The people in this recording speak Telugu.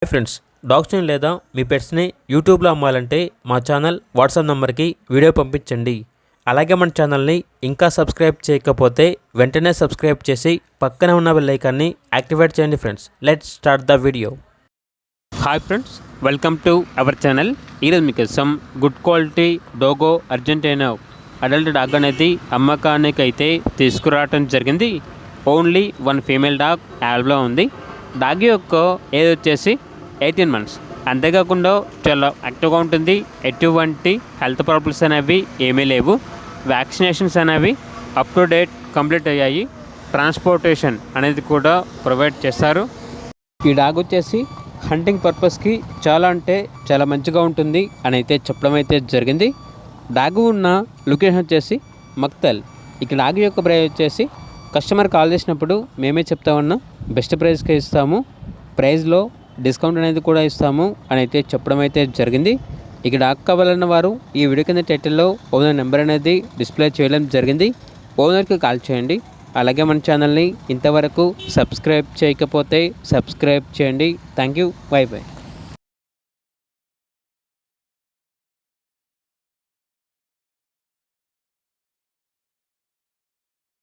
హాయ్ ఫ్రెండ్స్, డాగ్స్ని లేదా మీ పెట్స్ని యూట్యూబ్లో అమ్మాలంటే మా ఛానల్ వాట్సాప్ నెంబర్కి వీడియో పంపించండి. అలాగే మన ఛానల్ని ఇంకా సబ్స్క్రైబ్ చేయకపోతే వెంటనే సబ్స్క్రైబ్ చేసి పక్కనే ఉన్న బెల్ ఐకాన్ని యాక్టివేట్ చేయండి. Friends, let's start the video. Hi friends, welcome to our channel. ఈరోజు మీకోసం good quality Dogo Argentina adult dog అనేది అమ్మకానికి అయితే తీసుకురావడం జరిగింది. ఓన్లీ వన్ ఫీమేల్ డాగ్ యావ్లో ఉంది. డాగ్ యొక్క ఏజ్ వచ్చేసి 18 months. అంతేకాకుండా చాలా యాక్టివ్గా ఉంటుంది. ఎటువంటి హెల్త్ ప్రాబ్లమ్స్ అనేవి ఏమీ లేవు. వ్యాక్సినేషన్స్ అనేవి అప్ టు డేట్ కంప్లీట్ అయ్యాయి. ట్రాన్స్పోర్టేషన్ అనేది కూడా ప్రొవైడ్ చేస్తారు. ఈ డాగ్ వచ్చేసి హంటింగ్ పర్పస్కి చాలా అంటే చాలా మంచిగా ఉంటుంది అని అయితే చెప్పడం అయితే జరిగింది. డాగ్ ఉన్న లొకేషన్ వచ్చేసి మక్తల్. ఇక డాగ్ యొక్క ప్రైస్ వచ్చేసి కస్టమర్ కాల్ చేసినప్పుడు మేమే చెప్తా ఉన్నాం, బెస్ట్ ప్రైస్కి ఇస్తాము, ప్రైస్లో డిస్కౌంట్ అనేది కూడా ఇస్తాము అని అయితే చెప్పడం అయితే జరిగింది. ఇక డాగ్ కావాలన్న వారు ఈ వీడియో కింద టైటిల్లో ఓనర్ నెంబర్ అనేది డిస్ప్లే చేయడం జరిగింది. ఓనర్కి కాల్ చేయండి. అలాగే మన ఛానల్ని ఇంతవరకు సబ్స్క్రైబ్ చేయకపోతే సబ్స్క్రైబ్ చేయండి. Thank you. By by.